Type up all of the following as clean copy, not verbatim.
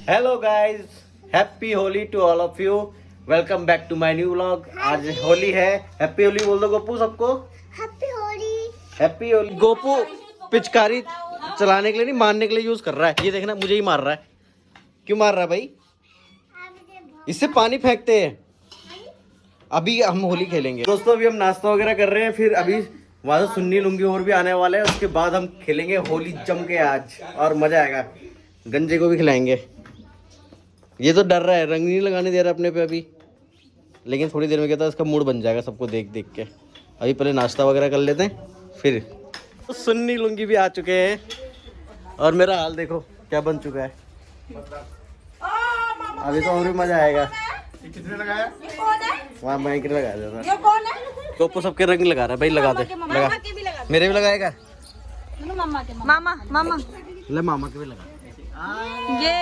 Hello guys, happy Holi to all of you. Welcome back to my new vlog. आज होली है। Happy Holi बोल दो गोपू सबको। हैप्पी होली। हैप्पी होली। गोपू पिचकारी चलाने के लिए नहीं, मारने के लिए यूज कर रहा है। ये देखना, मुझे ही मार रहा है। क्यों मार रहा है भाई? इससे पानी फेंकते हैं। अभी हम होली खेलेंगे दोस्तों। अभी हम नाश्ता वगैरह कर रहे हैं, फिर अभी वहां से सुन्नी लुंगी और भी आने वाले हैं। उसके बाद हम खेलेंगे होली जम के आज, और मजा आएगा। गंजे को भी खिलाएंगे। ये तो डर रहा है, रंग नहीं लगाने दे रहा अपने पे अभी, लेकिन थोड़ी देर में कहता है इसका मूड बन जाएगा सबको देख देख के। अभी पहले नाश्ता वगैरह कर लेते हैं फिर। तो सुन्नी लुंगी भी आ चुके हैं, और मेरा हाल देखो क्या बन चुका है। अभी तो और भी मजा आएगा। कितने लगाया? वहाँ माइक लगा देता। ये कौन है? गोपू सबके रंग लगा रहा है भाई। लगा दे, लगा। मेरे भी लगाएगा। मामा मामा ले मामा के भी लगा। ये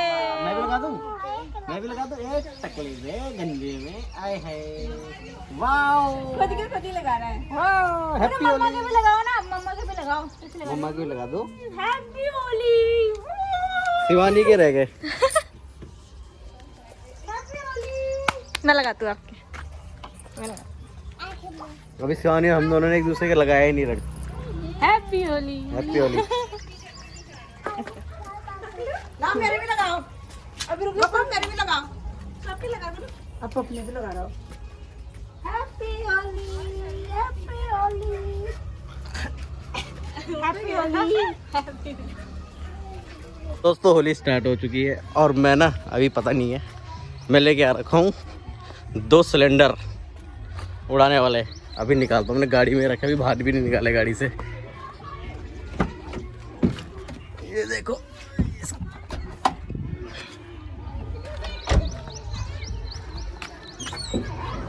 मैं भी लगा दूं। मैं भी लगा दूं। एक टकले में गंजे में आए हैं। वाओ, खुद ही लगा रहा है। वाओ, हैप्पी मम्मा होली। के भी लगाओ ना, मम्मा के भी लगाओ। मम्मा के भी लगा दो। हैप्पी होली। शिवानी के रह गए। हैप्पी होली। मैं लगाती हूँ आपके। अभी शिवानी हम दोनों ने एक दूसरे के लगाया ही नहीं रंग। हैप्पी होली। हैप्पी होली। ना मेरे भी लगाओ। अभी रुको, मेरे भी लगाओ। सबके लगा दो। आप अपने भी लगा रहा हो। Happy Holi, happy Holi, happy Holi. दोस्तों होली स्टार्ट हो चुकी है, और मैं ना अभी पता नहीं है, मैं लेके आ रखा हूँ 2 सिलेंडर उड़ाने वाले। अभी निकालता हूँ, मैंने गाड़ी में रखा, अभी बाहर भी नहीं निकाले गाड़ी से। ये देखो,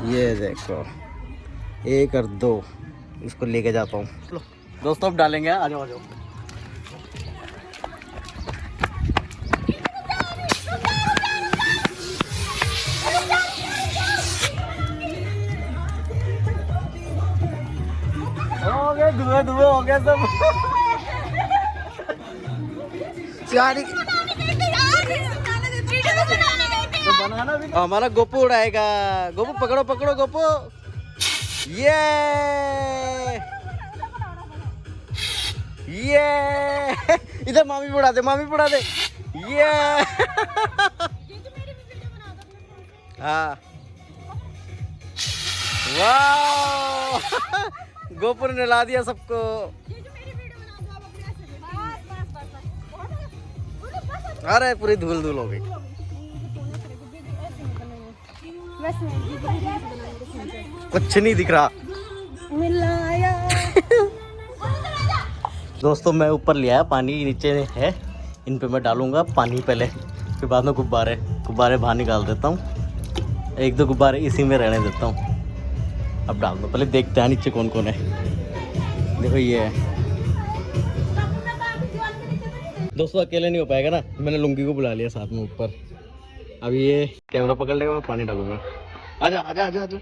ये देखो, 1 और 2 इसको लेके जाता हूँ। दोस्तों अब डालेंगे। आ जाओ आ जाओ। हो गए धुआं धुआं हो गया सब। तो बनाना भी हमारा गोपू उड़ाएगा। गोपू पकड़ो पकड़ो गोपू। ये इधर मामी बुड़ा दे, मामी बुड़ा दे। ये हाँ, वाह। गोपू ने नहला दिया सबको। अरे पूरी धूल धूल हो गई। कुछ नहीं दिख रहा। दोस्तों मैं ऊपर ले आया, पानी नीचे है। इन पे मैं डालूंगा पानी पहले, फिर बाद में गुब्बारे बाहर निकाल देता हूँ। 1-2 गुब्बारे इसी में रहने देता हूँ। अब डाल दो, पहले देखते हैं नीचे कौन कौन है। देखो ये है। दोस्तों अकेले नहीं हो पाएगा ना, मैंने लुंगी को बुला लिया साथ में ऊपर। अभी ये कैमरा पकड़ लेगा, मैं पानी डालूंगा। आजा आजा आजा आजा।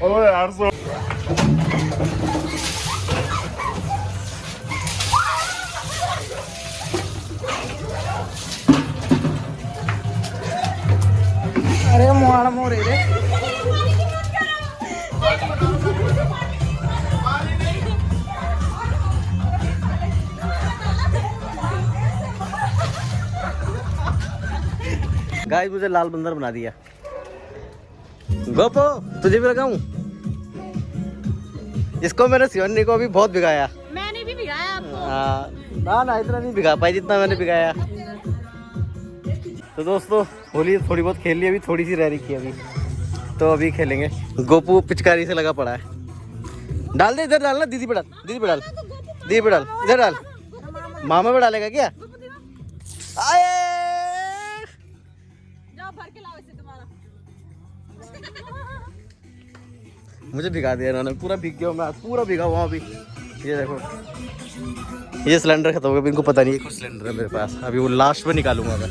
ओ यार सो अरे मोड़ा मोरे रे। गाइस मुझे लाल बंदर बना दिया। गोपो तुझे भी लगाऊं? इसको मैंने शिवन्नी को अभी बहुत भिगाया। मैंने भी भिगाया आपको। ना ना इतना नहीं भिगा पाई जितना मैंने भिगाया। तो दोस्तों होली थोड़ी बहुत खेल ली, अभी थोड़ी सी रह रही है अभी, तो अभी खेलेंगे। गोपू पिचकारी से लगा पड़ा है। डाल दे, इधर डालना, दीदी पे डाल, दीदी पे डाल, दीदी पे डाल, इधर डाल। मामा पे डालेगा क्या? आए मुझे भिगा दिया इन्होंने, पूरा भीग गया मैं, पूरा भीगा हुआ अभी। ये देखो, ये सिलेंडर खत्म हो गया, इनको पता नहीं है कुछ सिलेंडर है मेरे पास, अभी वो लास्ट में निकालूंगा मैं।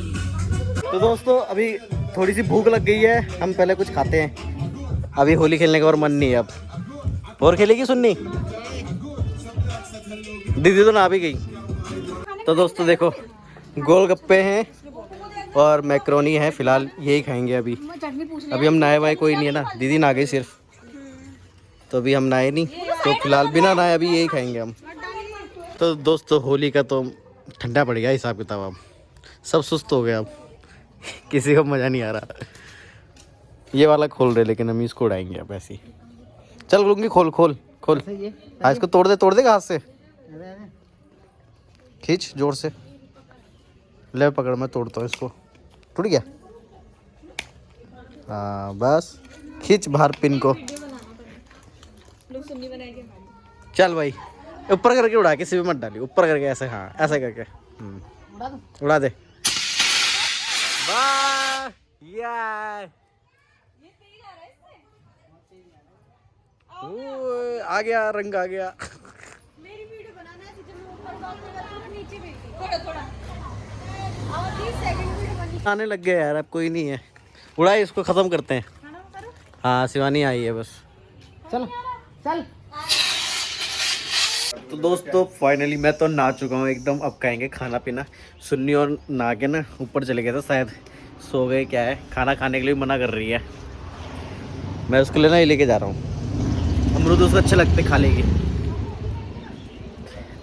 तो दोस्तों अभी थोड़ी सी भूख लग गई है, हम पहले कुछ खाते हैं। अभी होली खेलने का और मन नहीं है अब। और खेलेगी सुन्नी? दीदी तो ना भी गई। तो दोस्तों देखो, गोलगप्पे हैं और मैक्रोनी है, फिलहाल यही खाएंगे अभी। अभी हम नहाए वाए कोई नहीं है ना, दीदी नहा गई सिर्फ, तो अभी हम नहाए नहीं, तो फिलहाल बिना नहाए अभी यही खाएंगे हम। तो दोस्तों होली का तो ठंडा पड़ गया हिसाब किताब, अब सब सुस्त हो गया, अब किसी को मज़ा नहीं आ रहा। ये वाला खोल रहे, लेकिन हम इसको उड़ाएंगे अब ऐसे ही। चल लूँगी, खोल खोल खोल। हाँ इसको तोड़ देगा हाथ से, खींच जोर से, ले पकड़, मैं तोड़ता हूँ इसको। टूट गया? हाँ बस, खींच बाहर पिन को। चल भाई, ऊपर करके उड़ा, किसी भी मत डाली, ऊपर करके ऐसे, हाँ ऐसे करके उड़ा दे। वाह यार, आ गया, रंग आ गया। आने लग गए यार, अब कोई नहीं है, उड़ाई इसको, खत्म करते हैं। हाँ शिवानी आई है बस, चल चल। तो दोस्तों फाइनली मैं तो नहा चुका हूँ एकदम, अब खाएंगे खाना पीना। सुन्नी और नहा के ना ऊपर चले गए थे शायद, सो गए क्या है, खाना खाने के लिए मना कर रही है। मैं उसके लिए ना ही लेके जा रहा हूँ, अमरूद उसको अच्छे लगते, खा लेगी।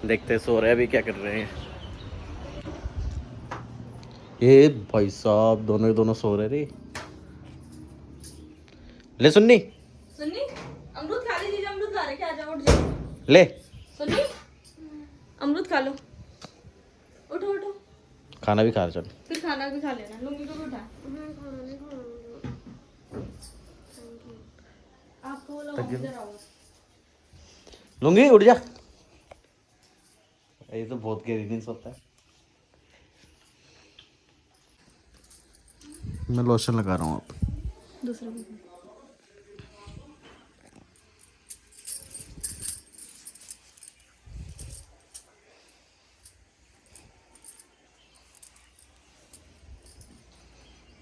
देखते सो रहे अभी क्या कर रहे हैं ये भाई साहब, दोनों ही दोनों सो रहे रे। ले सुन्नी अमरूद खा लीजिए, अमरूद खा रहे, क्या आ जाओ, उठ जाओ। ले सुन्नी अमरूद खा लो, उठो उठो, खाना भी खा, चल फिर खाना भी खा लेना। लुंगी को भी उठा, आपको लूंगी, उठ जा। ये तो बहुत गहरी नींद सोता है। मैं लोशन लगा रहा हूँ अब दूसरा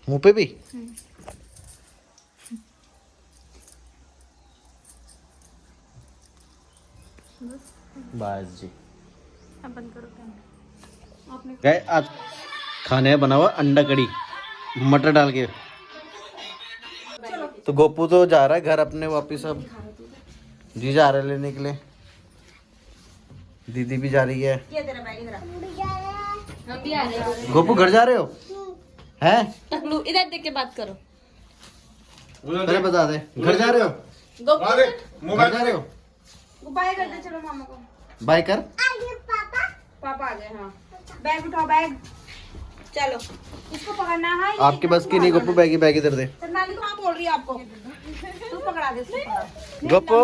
मुंह पे भी। बस जी, अब बंद करो कैमरा। आपने गए आज खाने में बना हुआ अंडा कड़ी मटर डाल के। तो गोपू तो जा रहा है घर अपने वापिस, अब जी जा रहे लेने के लिए, दीदी भी जा रही है। हम भी आ रहे हैं। गोपू घर जा रहे हो? हैं? टकलू इधर देख के बात करो। अरे बता दे, घर जा रहे हो? घर जा रहे हो? बाय कर दे, चलो मामा को बाय कर। पापा आ गए। हाँ बैग उठाओ, बैग चलो, इसको पकड़ना है। आपके बस की नहीं गोपू, बैग बैग इधर दे। नानी कहाँ बोल रही है आपको, तू पकड़ा दे इसको। गोपू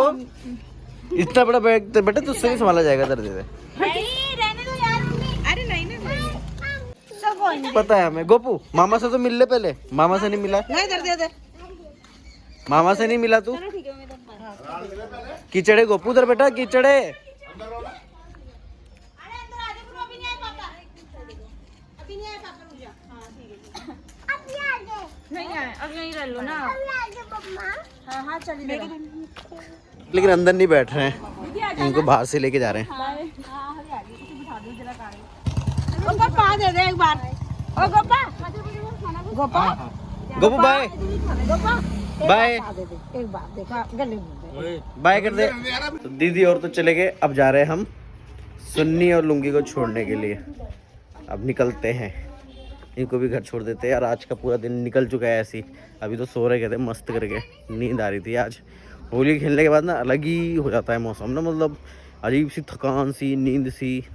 इतना बड़ा बैग तो बेटा तुझसे नहीं संभाला जाएगा, इधर दे दे। रहने दो यार। अरे नहीं ना, पता है हमें। गोपू मामा से तो मिल ले पहले, मामा से नहीं मिला? नहीं इधर दे दे, मामा से नहीं मिला तू? ठीक है, मैं इधर कीचड़े गोपू, उधर बेटा कीचड़े। नहीं आए, अब यहीं रह लो ना। हाँ हाँ चलिए, लेकिन अंदर नहीं बैठ रहे हैं, इनको बाहर से लेके जा रहे हैं। गोपा दे दे एक बार। ओ गोपा, गोपा गोपू बाय गोपा बाय एक बार देखा गले में बाय कर दे। तो दीदी और तो चले गए, अब जा रहे हैं हम सुन्नी और लुंगी को छोड़ने के लिए। अब निकलते हैं, इनको भी घर छोड़ देते हैं यार। आज का पूरा दिन निकल चुका है ऐसे ही, अभी तो सो रहे थे मस्त करके, नींद आ रही थी। आज होली खेलने के बाद ना अलग ही हो जाता है मौसम ना, मतलब अजीब सी थकान सी, नींद सी,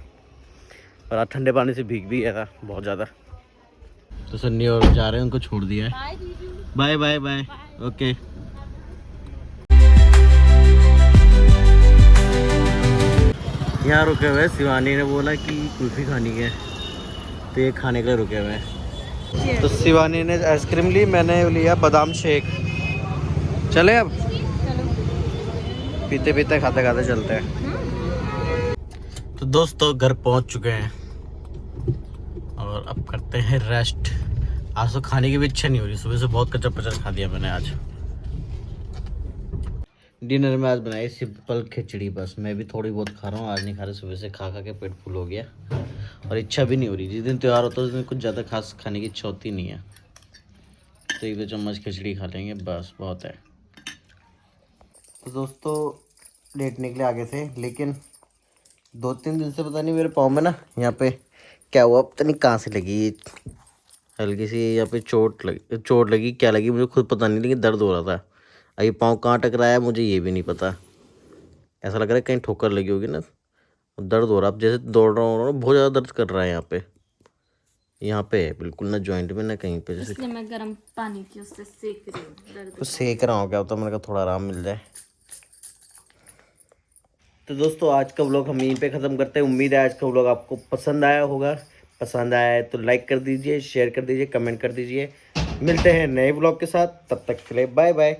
और आज ठंडे पानी से भीग भी गया था बहुत ज़्यादा। तो सन्नी और जा रहे हैं, उनको छोड़ दिया है। Bye bye bye, okay. यहाँ रुके हुए, शिवानी ने बोला कि कुल्फी खानी है, तो ये खाने के लिए रुके हुए हैं। तो शिवानी ने आइसक्रीम ली, मैंने लिया बादाम शेक। चले अब पीते पीते खाते खाते चलते हैं। तो दोस्तों घर पहुंच चुके हैं और अब करते हैं रेस्ट। आज तो खाने की भी इच्छा नहीं हो रही, सुबह से बहुत कच्चा पचर खा दिया मैंने आज। डिनर में आज बनाई सिंपल खिचड़ी, बस मैं भी थोड़ी बहुत खा रहा हूँ, आज नहीं खा रहा, सुबह से खा खा के पेट फुल हो गया और इच्छा भी नहीं हो रही। जिस दिन त्योहार होता है उस दिन कुछ ज़्यादा खास खाने की इच्छा होती नहीं है, तो 1-2 चम्मच खिचड़ी खा लेंगे बस बहुत है। तो दोस्तों लेटने के लिए आ गए थे, लेकिन 2-3 दिन से पता नहीं मेरे पाँव में ना यहाँ पे क्या हुआ, पता नहीं कहाँ से लगी, हल्की सी यहाँ पे चोट लगी क्या लगी मुझे खुद पता नहीं, लेकिन दर्द हो रहा था। अभी पाँव कहाँ टकराया है मुझे ये भी नहीं पता, ऐसा लग रहा है कहीं ठोकर लगी होगी ना, दर्द हो रहा है। अब जैसे दौड़ रहा हूँ बहुत ज़्यादा दर्द कर रहा है यहाँ पे है बिल्कुल ना जॉइंट में ना कहीं पे, जैसे इसलिए मैं गर्म पानी की उससे सेक रही हूँ दर्द। कुछ सेक रहा हूँ, क्या होता है मैंने कहा थोड़ा आराम मिल जाए। तो दोस्तों आज का व्लॉग हम यहीं पे ख़त्म करते हैं। उम्मीद है आज का व्लॉग आपको पसंद आया होगा। पसंद आया है तो लाइक कर दीजिए, शेयर कर दीजिए, कमेंट कर दीजिए। मिलते हैं नए व्लॉग के साथ, तब तक के लिए बाय बाय।